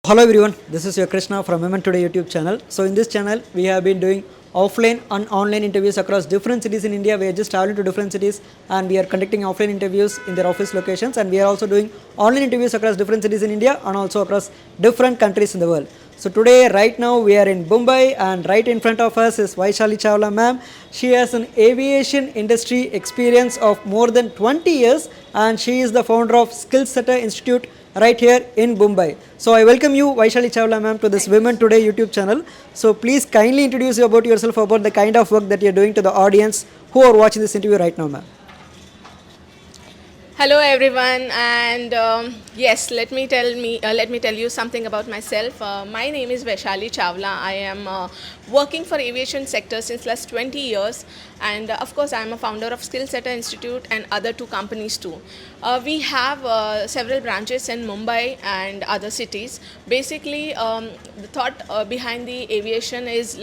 Hello everyone, this is your Krishna from Women Today YouTube channel. So in this channel, we have been doing offline and online interviews across different cities in India. We are just traveling to different cities and we are conducting offline interviews in their office locations, and we are also doing online interviews across different cities in India and also across different countries in the world. So today, right now, we are in Mumbai, and right in front of us is Vaishaalii Chawla ma'am. She has an aviation industry experience of more than 20 years, and she is the founder of Skillsetter Institute right here in Mumbai. So I welcome you, Vaishaalii Chawla ma'am, to this Women Today YouTube channel. So please kindly introduce you about yourself, about the kind of work that you are doing to the audience who are watching this interview right now, ma'am. Hello everyone, and yes, let me tell you something about myself. My name is Vaishaalii Chawla. I am working for aviation sector since last 20 years, and of course I am a founder of Skillsetter Institute and other two companies too. We have several branches in Mumbai and other cities. Basically, the thought behind the aviation is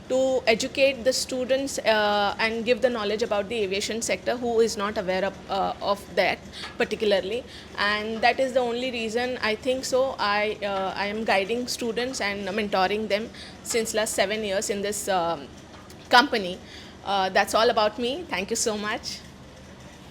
to educate the students and give the knowledge about the aviation sector who is not aware of that particularly, and that is the only reason I think so. I am guiding students and mentoring them since last 7 years in this company. That's all about me. Thank you so much.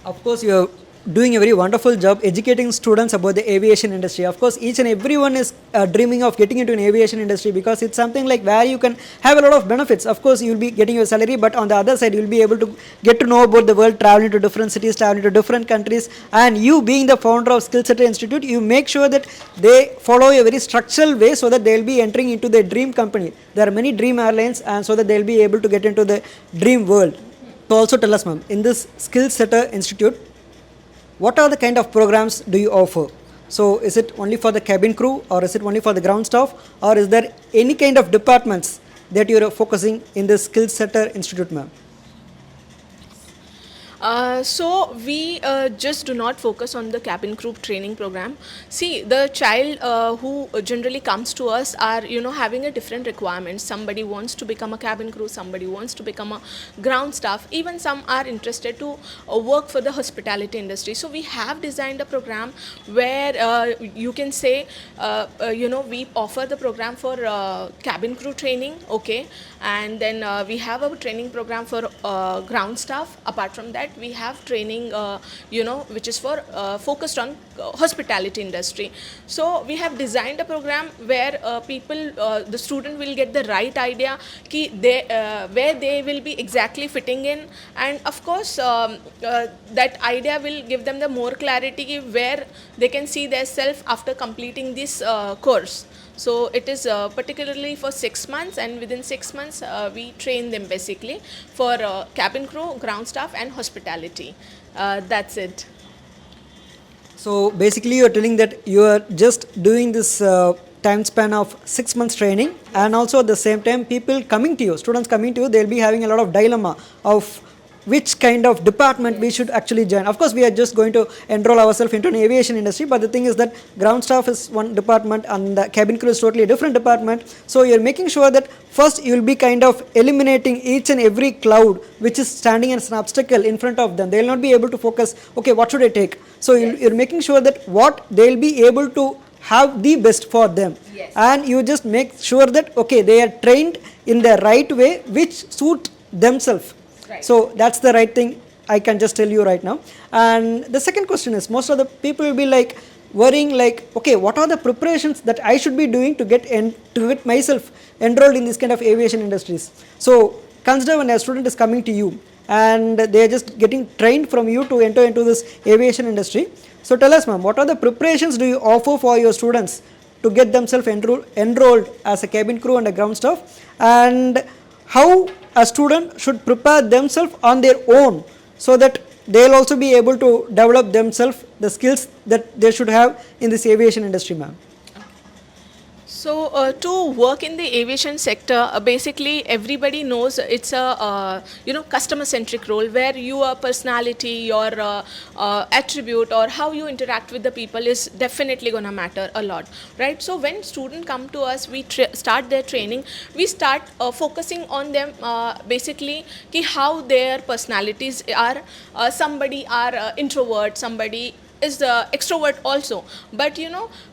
Of course, you are doing a very wonderful job educating students about the aviation industry. Of course, each and everyone is dreaming of getting into an aviation industry because it's something like where you can have a lot of benefits. Of course, you will be getting your salary, but on the other side, you will be able to get to know about the world, traveling to different cities, traveling to different countries. And you being the founder of Skillsetter Institute, you make sure that they follow a very structural way so that they will be entering into their dream company. There are many dream airlines, and so that they will be able to get into the dream world. So also tell us, ma'am, in this Skillsetter Institute, what are the kind of programs do you offer? So is it only for the cabin crew, or is it only for the ground staff, or is there any kind of departments that you are focusing in the Skillsetter Institute, ma'am? So we just do not focus on the cabin crew training program. See, the child who generally comes to us are having a different requirements. Somebody wants to become a cabin crew, somebody wants to become a ground staff, even some are interested to work for the hospitality industry. So we have designed a program where you can say we offer the program for cabin crew training, okay, and then we have a training program for ground staff. Apart from that, we have training which is for focused on hospitality industry. So we have designed a program where the student will get the right idea where they will be exactly fitting in, and of course that idea will give them the more clarity where they can see their self after completing this course. So it is particularly for 6 months, and within 6 months we train them basically for cabin crew, ground staff and hospitality. That's it. So basically you are telling that you are just doing this time span of 6 months training, and also at the same time people coming to you, students coming to you, they will be having a lot of dilemma of which kind of department we should actually join. Of course, we are just going to enroll ourselves into an aviation industry, but the thing is that ground staff is one department and the cabin crew is totally a different department. So you're making sure that first you will be kind of eliminating each and every cloud which is standing as an obstacle in front of them. They will not be able to focus, okay, what should I take? So you're making sure that what they'll be able to have the best for them. Yes. And you just make sure that, okay, they are trained in the right way which suit themselves. Right. So that's the right thing I can just tell you right now. And the second question is, most of the people will be like worrying like, okay, what are the preparations that I should be doing to get myself enrolled in this kind of aviation industries? So consider when a student is coming to you and they are just getting trained from you to enter into this aviation industry. So tell us, ma'am, what are the preparations do you offer for your students to get themselves enrolled as a cabin crew and a ground staff, and how a student should prepare themselves on their own so that they will also be able to develop themselves the skills that they should have in this aviation industry, ma'am? So to work in the aviation sector, basically everybody knows it's a customer-centric role where your personality, your attribute, or how you interact with the people is definitely gonna matter a lot, right? So when students come to us, we start their training. We start focusing on them basically how their personalities are. Somebody are introvert, somebody is extrovert also, but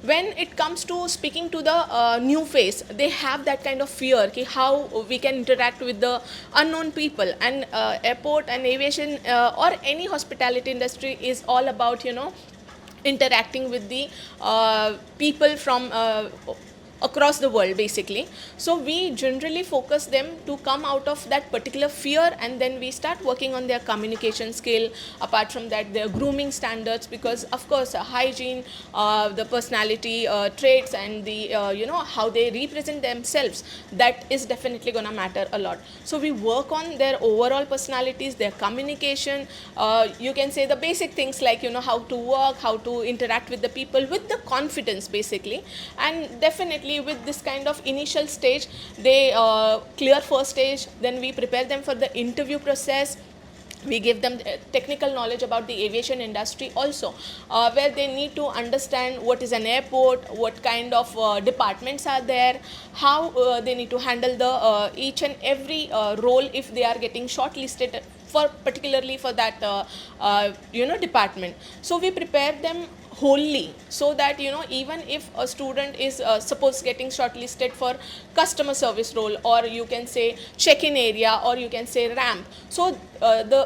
when it comes to speaking to the new face, they have that kind of fear ki how we can interact with the unknown people. And airport and aviation or any hospitality industry is all about interacting with the people from across the world basically. So we generally focus them to come out of that particular fear, and then we start working on their communication skill. Apart from that, their grooming standards, because of course hygiene, the personality traits, and the how they represent themselves, that is definitely going to matter a lot. So we work on their overall personalities, their communication, you can say the basic things like how to walk, how to interact with the people with the confidence basically. And definitely with this kind of initial stage, they clear first stage, then we prepare them for the interview process. We give them technical knowledge about the aviation industry also, where they need to understand what is an airport, what kind of departments are there, how they need to handle the each and every role if they are getting shortlisted for particularly for that department. So we prepare them wholly, so that even if a student is suppose getting shortlisted for customer service role, or you can say check-in area, or you can say ramp, so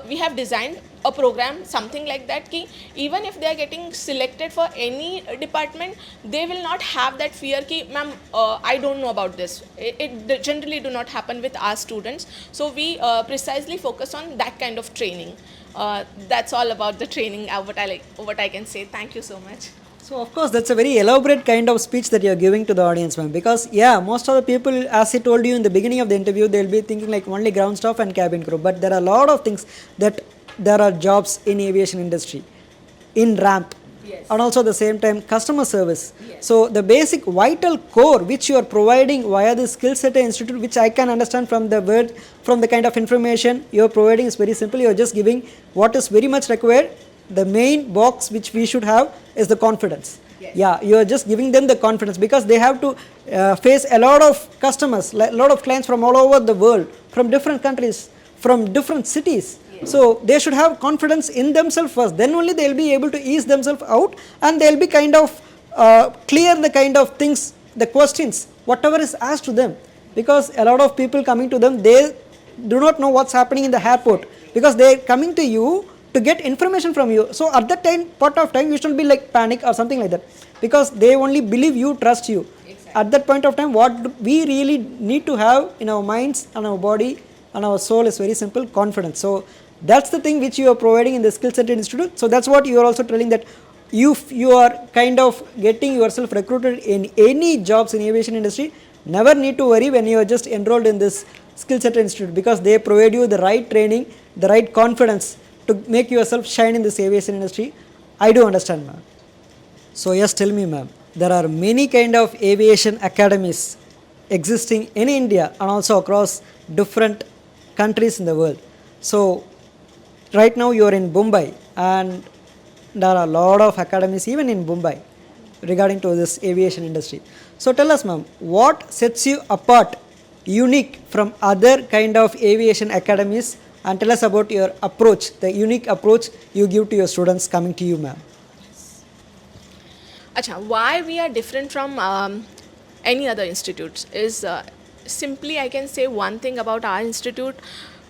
we have designed a program something like that ki even if they are getting selected for any department, they will not have that fear ki ma'am I don't know about this. It generally do not happen with our students. So we precisely focus on that kind of training. That's all about the training, what I can say. Thank you so much. So of course that's a very elaborate kind of speech that you are giving to the audience, ma'am, because yeah, most of the people, as I told you in the beginning of the interview, they'll be thinking like only ground staff and cabin crew, but there are a lot of things that there are jobs in aviation industry, in ramp, Yes. and also at the same time customer service. Yes. So the basic vital core which you are providing via the Skillsetter Institute, which I can understand from the word, from the kind of information you are providing, is very simple. You are just giving what is very much required. The main box which we should have is the confidence. Yes. Yeah, you are just giving them the confidence, because they have to face a lot of customers, a lot of clients from all over the world, from different countries, from different cities. Yes. So they should have confidence in themselves first, then only they will be able to ease themselves out, and they will be kind of clear the kind of things, the questions, whatever is asked to them. Because a lot of people coming to them, they do not know what's happening in the airport, because they are coming to you to get information from you. So at that point of time, you should be like panic or something like that, because they only believe you, trust you. Exactly. At that point of time, what we really need to have in our minds and our body and our soul is very simple: confidence. So that's the thing which you are providing in the Skillsetter Institute. So that's what you are also telling, that if you are kind of getting yourself recruited in any jobs in aviation industry, never need to worry when you are just enrolled in this Skillsetter Institute, because they provide you the right training, the right confidence to make yourself shine in this aviation industry. I do understand, ma'am. So yes, tell me, ma'am, there are many kind of aviation academies existing in India and also across different countries in the world. So right now you are in Mumbai, and there are a lot of academies even in Mumbai regarding to this aviation industry. So tell us, ma'am, what sets you apart, unique from other kind of aviation academies, and tell us about your approach, the unique approach you give to your students coming to you, ma'am. Acha, why we are different from any other institutes is simply I can say one thing about our institute.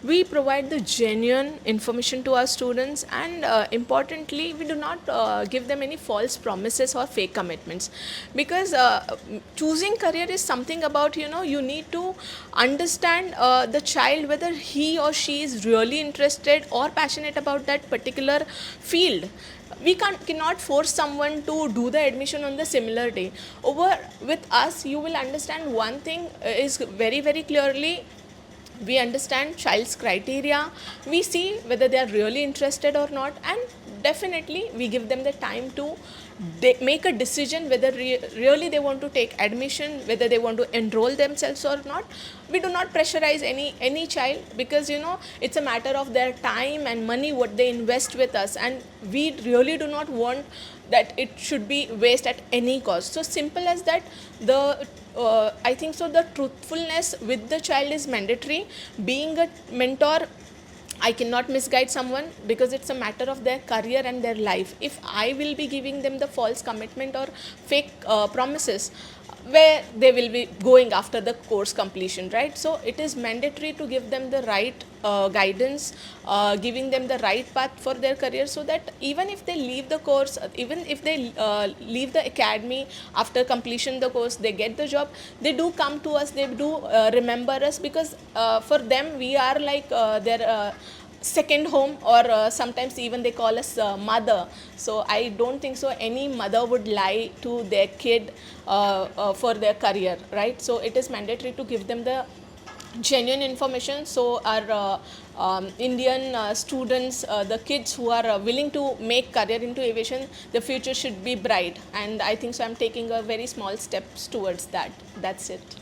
We provide the genuine information to our students, and importantly, we do not give them any false promises or fake commitments, because choosing career is something about you need to understand the child, whether he or she is really interested or passionate about that particular field. We cannot force someone to do the admission on the similar day. Over with us, you will understand one thing is very, very clearly. We understand child's criteria, we see whether they are really interested or not, and definitely we give them the time to make a decision whether really they want to take admission, whether they want to enroll themselves or not. We do not pressurize any child, because it's a matter of their time and money what they invest with us, and we really do not want that it should be waste at any cost. So simple as that. I think so the truthfulness with the child is mandatory. Being a mentor, I cannot misguide someone because it's a matter of their career and their life. If I will be giving them the false commitment or fake promises, where they will be going after the course completion, right? So it is mandatory to give them the right guidance, giving them the right path for their career, so that even if they leave the course, even if they leave the academy after completion the course, they get the job, they do come to us, they do remember us, because for them we are like their second home, or sometimes even they call us mother. So I don't think so any mother would lie to their kid for their career, right? So it is mandatory to give them the genuine information. So our Indian students, the kids who are willing to make career into aviation, the future should be bright, and I think so I'm taking a very small steps towards that. That's it.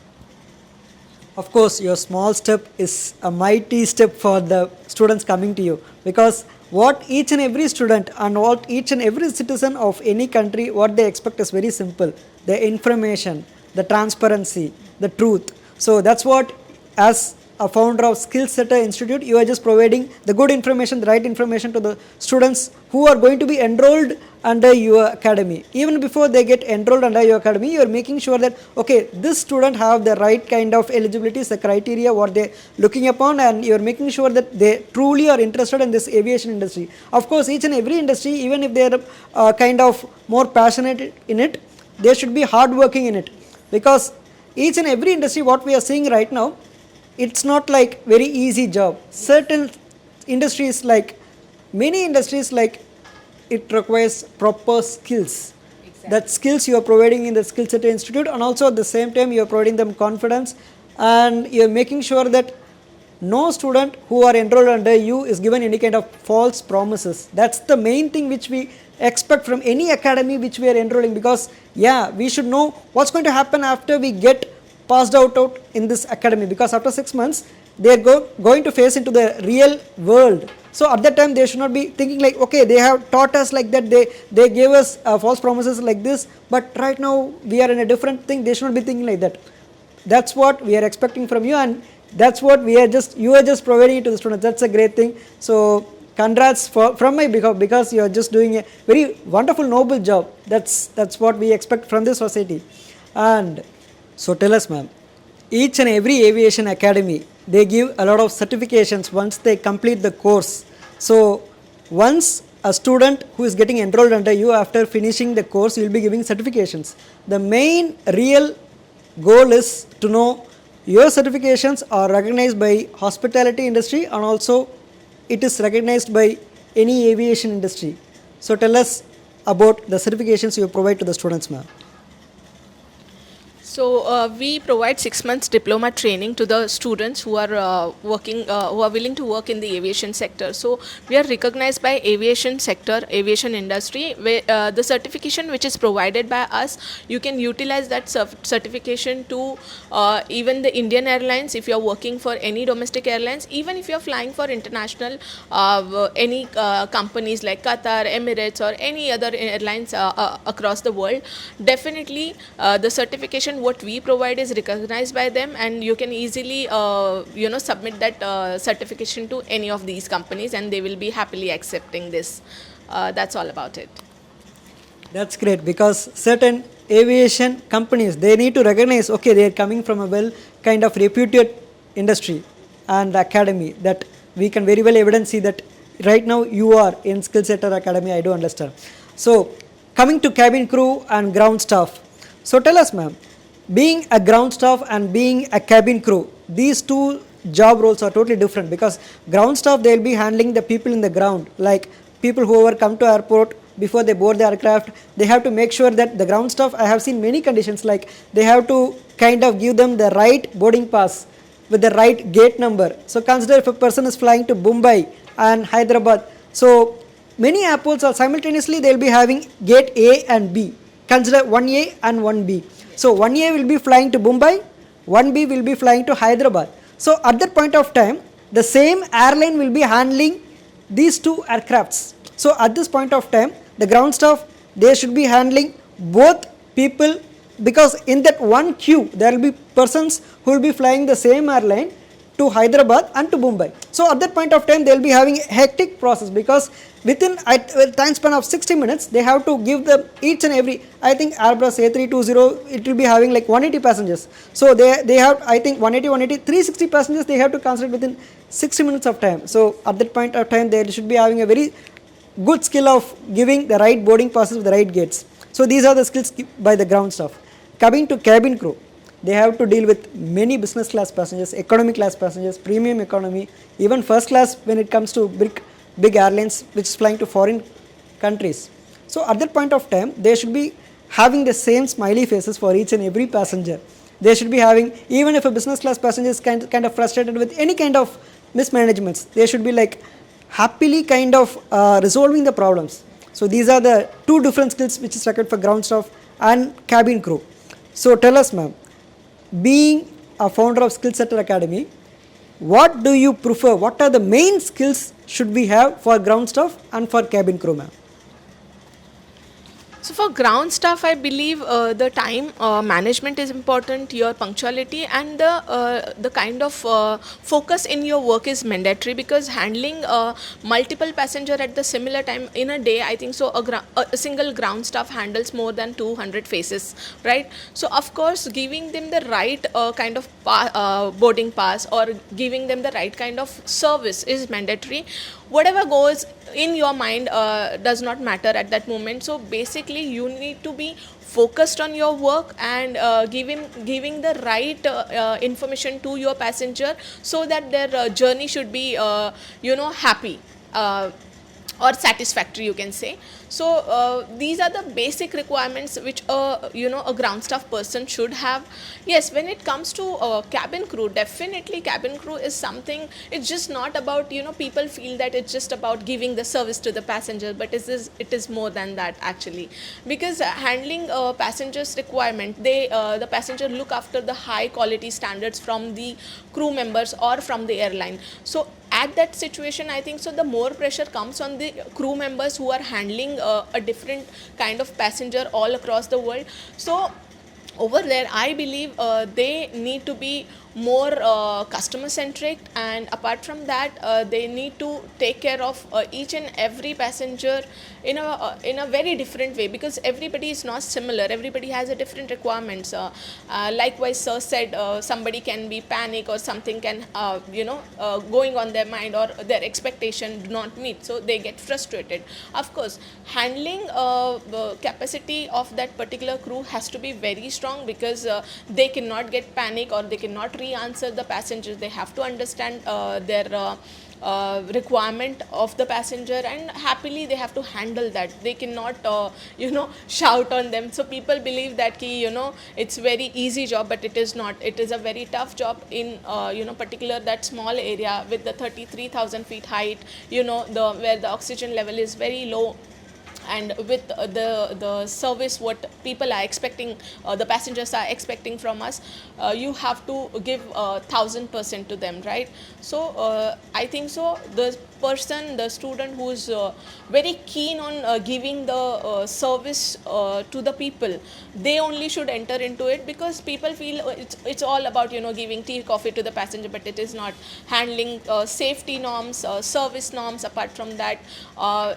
Of course, your small step is a mighty step for the students coming to you, because what each and every student and what each and every citizen of any country, what they expect is very simple: the information, the transparency, the truth. So that's what, as a founder of Skillsetter Institute, you are just providing the good information, the right information to the students who are going to be enrolled under your academy. Even before they get enrolled under your academy, you are making sure that, okay, this student have the right kind of eligibilities, the criteria what they looking upon, and you are making sure that they truly are interested in this aviation industry. Of course, each and every industry, even if they are kind of more passionate in it, they should be hardworking in it, because each and every industry what we are seeing right now, it's not like very easy job. Certain industries, like many industries, like it requires proper skills. Exactly. That skills you are providing in the Skillsetter Institute, and also at the same time you are providing them confidence, and you are making sure that no student who are enrolled under you is given any kind of false promises. That's the main thing which we expect from any academy which we are enrolling, because yeah, we should know what's going to happen after we get passed out in this academy, because after 6 months they are going to face into the real world. So at that time they should not be thinking like, okay, they have taught us like that, they gave us false promises like this, but right now we are in a different thing. They should not be thinking like that. That's what we are expecting from you, and that's what you are just providing it to the students. That's a great thing. So congrats from my behalf, because you are just doing a very wonderful, noble job. That's what we expect from this society. And so tell us, ma'am, each and every aviation academy, they give a lot of certifications once they complete the course. So once a student who is getting enrolled under you, after finishing the course, you will be giving certifications. The main real goal is to know your certifications are recognized by hospitality industry, and also it is recognized by any aviation industry. So tell us about the certifications you provide to the students, ma'am. So we provide 6 months diploma training to the students who are who are willing to work in the aviation sector. So we are recognized by aviation sector, aviation industry, where the certification which is provided by us, you can utilize that certification to even the Indian Airlines, if you are working for any domestic airlines, even if you are flying for international any companies like Qatar, Emirates, or any other airlines across the world. Definitely the certification what we provide is recognized by them, and you can easily submit that certification to any of these companies, and they will be happily accepting this. That's all about it. That's great, because certain aviation companies, they need to recognize, okay, they are coming from a well kind of reputed industry and academy, that we can very well evidence see that right now you are in Skillsetter Academy. I do understand. So coming to cabin crew and ground staff. So tell us, ma'am, being a ground staff and being a cabin crew, these two job roles are totally different, because ground staff, they will be handling the people in the ground, like people who ever come to airport. Before they board the aircraft, they have to make sure that the ground staff, I have seen many conditions, like they have to kind of give them the right boarding pass with the right gate number. So consider if a person is flying to Mumbai and Hyderabad, so many airports are simultaneously, they will be having gate A and B. Consider 1A and 1B. So 1A will be flying to Mumbai, 1B will be flying to Hyderabad. So at that point of time, the same airline will be handling these two aircrafts. So at this point of time, the ground staff, they should be handling both people, because in that one queue, there will be persons who will be flying the same airline. to Hyderabad and to Mumbai. So at that point of time, they'll be having a hectic process because within a time span of 60 minutes, they have to give them each and every, I think Airbus A320, it will be having like 180 passengers. So they have, I think 180, 360 passengers they have to consider within 60 minutes of time. So at that point of time, they should be having a very good skill of giving the right boarding passes with the right gates. So these are the skills by the ground staff. Coming to cabin crew, they have to deal with many business class passengers, economy class passengers, premium economy, even first class when it comes to big airlines which is flying to foreign countries. So at that point of time, they should be having the same smiley faces for each and every passenger. They should be having, even if a business class passenger is kind of frustrated with any kind of mismanagements, they should be like happily kind of resolving the problems. So these are the two different skills which is required for ground staff and cabin crew. So tell us, ma'am, being a founder of Skillsetter Academy, what do you prefer? What are the main skills should we have for ground staff and for cabin crew, ma'am? So for ground staff, I believe the time management is important, your punctuality, and the kind of focus in your work is mandatory, because handling multiple passenger at the similar time in a day, I think so a single ground staff handles more than 200 faces, right? So of course, giving them the right kind of boarding pass or giving them the right kind of service is mandatory. Whatever goes in your mind does not matter at that moment. So basically, you need to be focused on your work and giving the right information to your passenger, so that their journey should be happy or satisfactory, you can say. So these are the basic requirements which a ground staff person should have. Yes, when it comes to cabin crew, definitely cabin crew is something, it's just not about, people feel that it's just about giving the service to the passenger, but it is more than that actually, because handling passengers requirement, the passenger look after the high quality standards from the crew members or from the airline. So at that situation, I think so the more pressure comes on the crew members who are handling a different kind of passenger all across the world. So over there, I believe they need to be more customer centric, and apart from that, they need to take care of each and every passenger in a very different way, because everybody is not similar, everybody has a different requirements. Likewise, sir said somebody can be panic or something can going on their mind, or their expectation do not meet, so they get frustrated. Of course, handling the capacity of that particular crew has to be very strong, because they cannot get panic or they cannot answer the passengers. They have to understand their requirement of the passenger, and happily they have to handle that. They cannot shout on them. So people believe that it's very easy job, but it is not. It is a very tough job in particular that small area with the 33,000 feet height, where the oxygen level is very low, and with the service what people are expecting, the passengers are expecting from us, you have to give 1,000% to them, right? So I think so the student who is very keen on giving the service to the people, they only should enter into it, because people feel it's all about giving tea coffee to the passenger, but it is not. Handling safety norms, service norms, apart from that,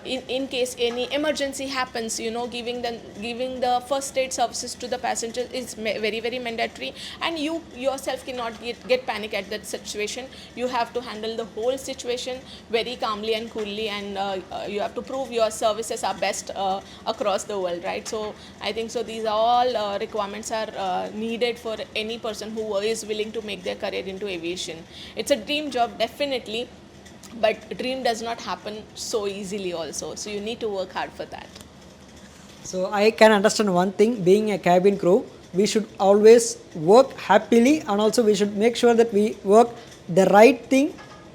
in case any emergency happens, giving the first aid services to the passenger is very, very mandatory. And you yourself cannot get panic at that situation. You have to handle the whole situation very calmly and coolly, and you have to prove your services are best across the world, right? So I think so these are all requirements are needed for any person who is willing to make their career into aviation. It's a dream job, definitely, but dream does not happen so easily also, so you need to work hard for that. So I can understand one thing, being a cabin crew, we should always work happily, and also we should make sure that we work the right thing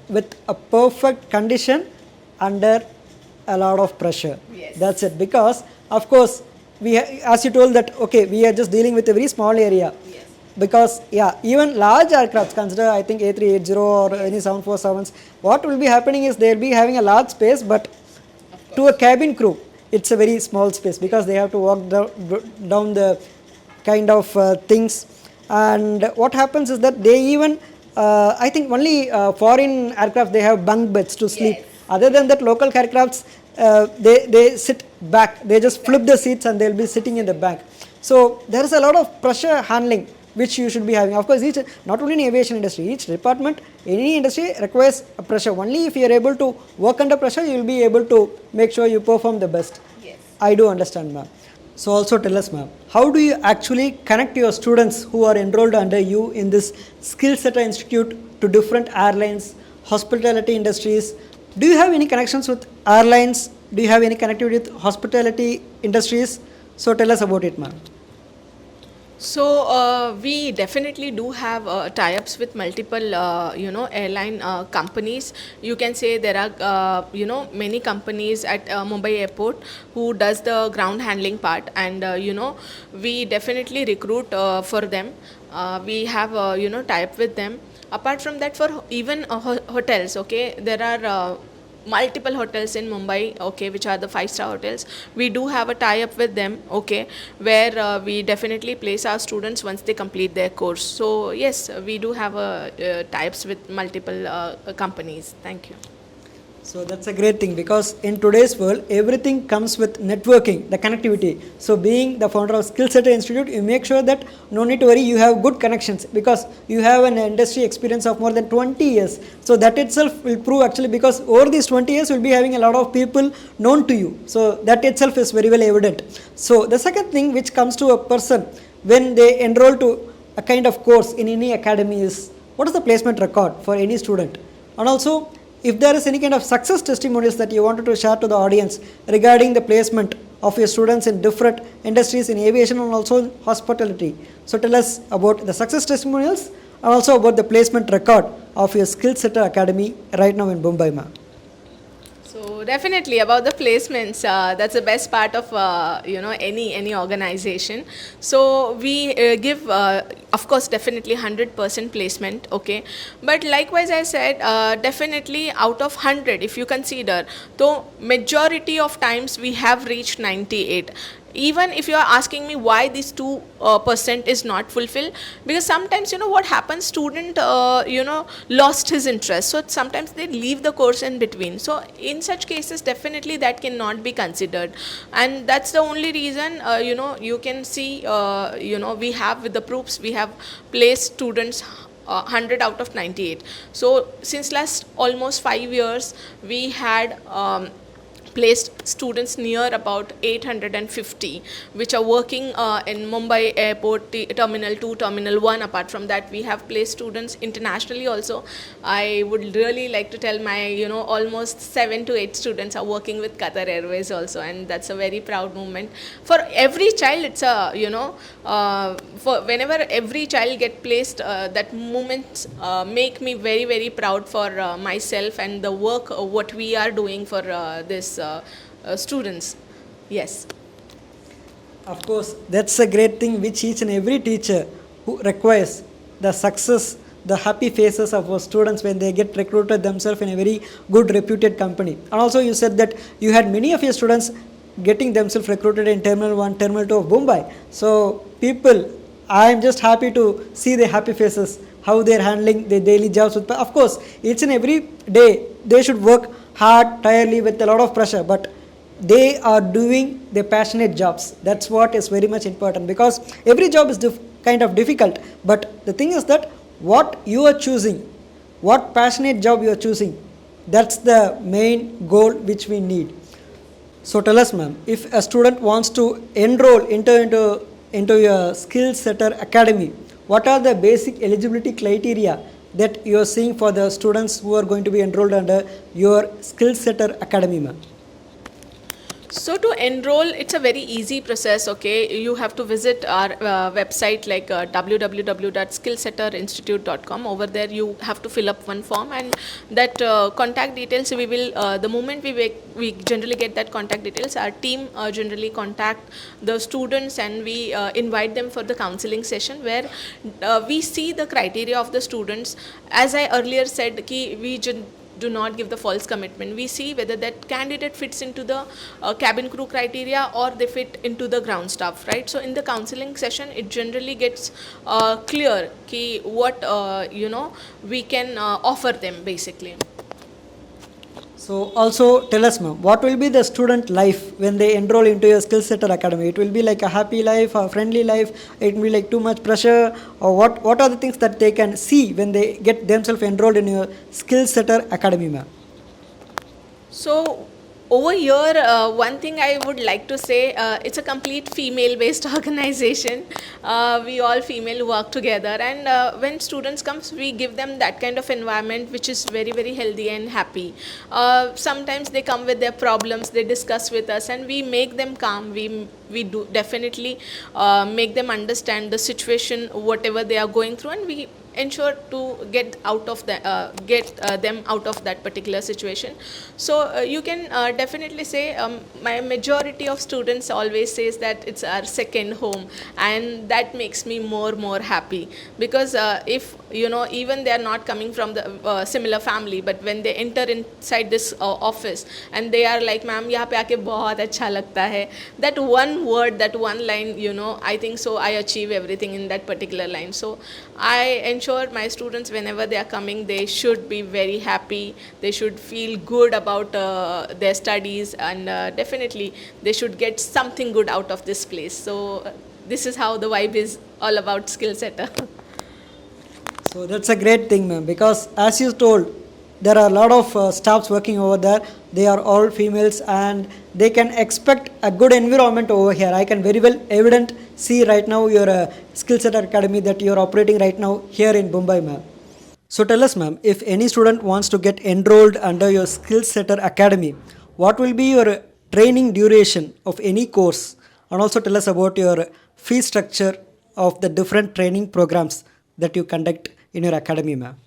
with a perfect condition under a lot of pressure. Yes. That's it. Because of course, as you told that, okay, we are just dealing with a very small area. Yes. Because even large aircrafts, consider I think A380 or any 747s, what will be happening is they will be having a large space, but to a cabin crew, it's a very small space, because they have to walk down the kind of things. And what happens is that they even I think only foreign aircraft they have bunk beds to sleep. Yes. Other than that, local aircrafts they sit back. They just flip the seats and they'll be sitting in the back. So there is a lot of pressure handling which you should be having. Of course, each not only in aviation industry, each department, any industry requires a pressure. Only if you are able to work under pressure, you will be able to make sure you perform the best. Yes. I do understand, ma'am. So also tell us, ma'am, how do you actually connect your students who are enrolled under you in this Skillsetter Institute to different airlines, hospitality industries? Do you have any connections with airlines? Do you have any connectivity with hospitality industries? So tell us about it, ma'am. So we definitely do have tie-ups with multiple, airline companies. You can say there are, many companies at Mumbai airport who does the ground handling part, and we definitely recruit for them. We have, tie-up with them. Apart from that, for even hotels, okay, there are. Multiple hotels in Mumbai, okay, which are the 5-star hotels. We do have a tie-up with them, okay, where we definitely place our students once they complete their course. So yes, we do have tie-ups with multiple companies. Thank you. So that's a great thing, because in today's world, everything comes with networking, the connectivity. So being the founder of Skillsetter Institute, you make sure that no need to worry, you have good connections, because you have an industry experience of more than 20 years. So that itself will prove, actually, because over these 20 years, you'll be having a lot of people known to you. So that itself is very well evident. So the second thing which comes to a person when they enroll to a kind of course in any academy is, what is the placement record for any student? And also, if there is any kind of success testimonials that you wanted to share to the audience regarding the placement of your students in different industries in aviation and also in hospitality. So tell us about the success testimonials and also about the placement record of your Skillsetter Academy right now in Mumbai, ma'am. So definitely about the placements, that's the best part of any organization. So we give, of course, definitely 100% placement, okay. But likewise, I said definitely out of 100, if you consider, though majority of times we have reached 98. Even if you are asking me why this 2% is not fulfilled, because sometimes what happens, student lost his interest, so sometimes they leave the course in between. So in such cases, definitely that cannot be considered, and that's the only reason you can see we have, with the proofs, we have placed students 100 out of 98. So since last almost 5 years, we had placed students near about 850, which are working in Mumbai airport, terminal 2, terminal 1. Apart from that, we have placed students internationally also. I would really like to tell my almost 7 to 8 students are working with Qatar Airways also, and that's a very proud moment for every child. It's a for whenever every child get placed, that moment make me very, very proud for myself and the work what we are doing for this students. Yes. Of course, that's a great thing which each and every teacher who requires the success, the happy faces of our students when they get recruited themselves in a very good reputed company. And also you said that you had many of your students getting themselves recruited in Terminal 1, Terminal 2 of Mumbai. So people, I am just happy to see their happy faces, how they are handling their daily jobs. Of course, each and every day they should work hard, tirelessly, with a lot of pressure, but they are doing their passionate jobs. That's what is very much important, because every job is kind of difficult, but the thing is that what you are choosing, what passionate job you are choosing, that's the main goal which we need. So tell us, ma'am, if a student wants to enroll into your Skillsetter Academy, what are the basic eligibility criteria that you are seeing for the students who are going to be enrolled under your Skillsetter Academy, ma'am? So to enroll, it's a very easy process, okay. You have to visit our website, like www.skillsetterinstitute.com. Over there you have to fill up one form, and that contact details, we will the moment we generally get that contact details, our team generally contact the students, and we invite them for the counseling session, where we see the criteria of the students. As I earlier said, we do not give the false commitment. We see whether that candidate fits into the cabin crew criteria or they fit into the ground staff, right? So in the counseling session, it generally gets clear ki what we can offer them basically. So also tell us, ma'am, what will be the student life when they enroll into your Skillsetter Academy? It will be like a happy life, a friendly life, it will be like too much pressure, or what are the things that they can see when they get themselves enrolled in your Skillsetter Academy, ma'am? So over here, one thing I would like to say, it's a complete female-based organization. We all female work together, and when students comes, we give them that kind of environment which is very very healthy and happy. Sometimes they come with their problems, they discuss with us, and we make them calm. We do definitely make them understand the situation, whatever they are going through, and we ensure to get out of the them out of that particular situation. So you can definitely say my majority of students always says that it's our second home, and that makes me more happy, because if even they are not coming from the similar family, but when they enter inside this office and they are like, ma'am yahan pe aake bahut acha lagta hai, that one word, that one line, I think so I achieve everything in that particular line. So I ensure my students, whenever they are coming, they should be very happy, they should feel good about their studies, and definitely they should get something good out of this place. So this is how the vibe is all about Skillsetter. So that's a great thing, ma'am, because as you told, there are a lot of staffs working over there. They are all females and they can expect a good environment over here. I can very well evident see right now your Skillsetter Academy that you are operating right now here in Mumbai, ma'am. So tell us, ma'am, if any student wants to get enrolled under your Skillsetter Academy, what will be your training duration of any course? And also tell us about your fee structure of the different training programs that you conduct in your academy, ma'am.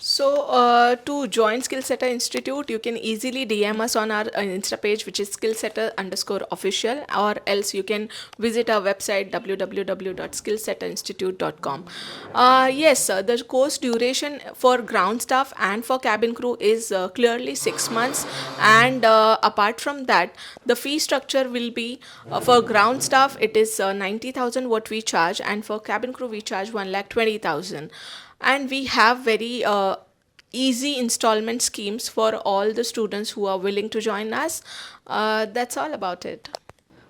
So to join Skillsetter Institute, you can easily DM us on our Insta page, which is Skillsetter_official, or else you can visit our website www.skillsetterinstitute.com. Yes, the course duration for ground staff and for cabin crew is clearly 6 months, and apart from that, the fee structure will be for ground staff it is 90,000 what we charge, and for cabin crew we charge 1,20,000. And we have very easy installment schemes for all the students who are willing to join us. That's all about it.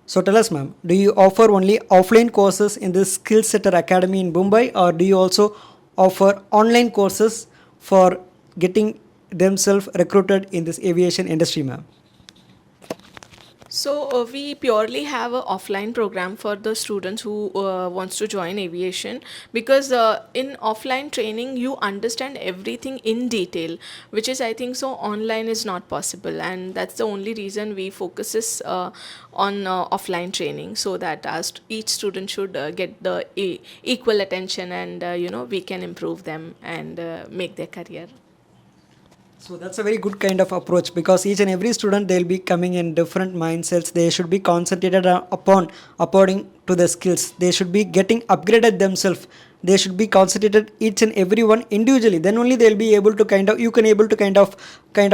So tell us, ma'am, do you offer only offline courses in this Skillsetter Academy in Mumbai, or do you also offer online courses for getting themselves recruited in this aviation industry, ma'am? So we purely have an offline program for the students who wants to join aviation, because in offline training you understand everything in detail, which is I think so online is not possible, and that's the only reason we focuses on offline training, so that each student should get the equal attention, and we can improve them and make their career. So that's a very good kind of approach, because each and every student, they'll be coming in different mindsets. They should be concentrated upon according to the skills. They should be getting upgraded themselves. They should be concentrated each and every one individually. Then only they'll be able to you can able to kind of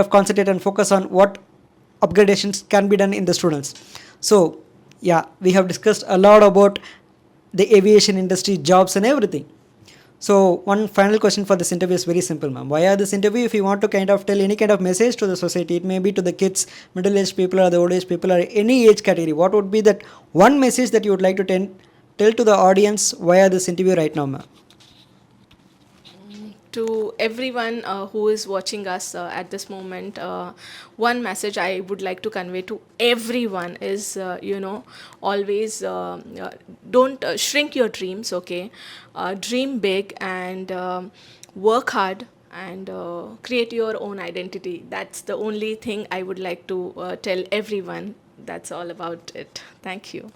concentrate and focus on what upgradations can be done in the students. So yeah, we have discussed a lot about the aviation industry, jobs and everything. So one final question for this interview is very simple, ma'am. Via this interview, if you want to kind of tell any kind of message to the society, it may be to the kids, middle-aged people or the old-aged people or any age category, what would be that one message that you would like to tell to the audience via this interview right now, ma'am? To everyone who is watching us at this moment, one message I would like to convey to everyone is, always don't shrink your dreams, okay? Dream big and work hard and create your own identity. That's the only thing I would like to tell everyone. That's all about it. Thank you.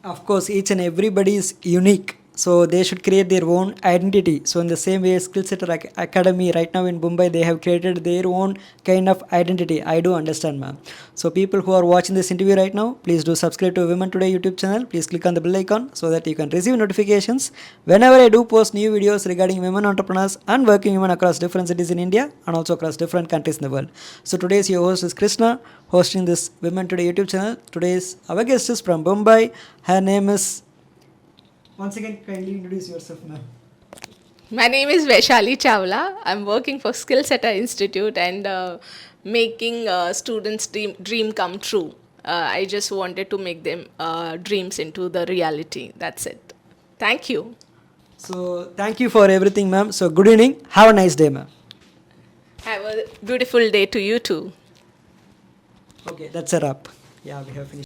Of course, each and everybody is unique. So they should create their own identity. So in the same way, Skillsetter Academy right now in Mumbai, they have created their own kind of identity. I do understand, ma'am. So people who are watching this interview right now, please do subscribe to Women Today YouTube channel. Please click on the bell icon so that you can receive notifications whenever I do post new videos regarding women entrepreneurs and working women across different cities in India and also across different countries in the world. So today's your host is Krishna, hosting this Women Today YouTube channel. Today's our guest is from Mumbai. Her name is, once again, kindly introduce yourself, ma'am. My name is Vaishaalii Chawla. I'm working for Skillsetter Institute and making students' dream come true. I just wanted to make them dreams into the reality. That's it. Thank you. So thank you for everything, ma'am. So good evening. Have a nice day, ma'am. Have a beautiful day to you too. Okay, that's a wrap. Yeah, we have finished.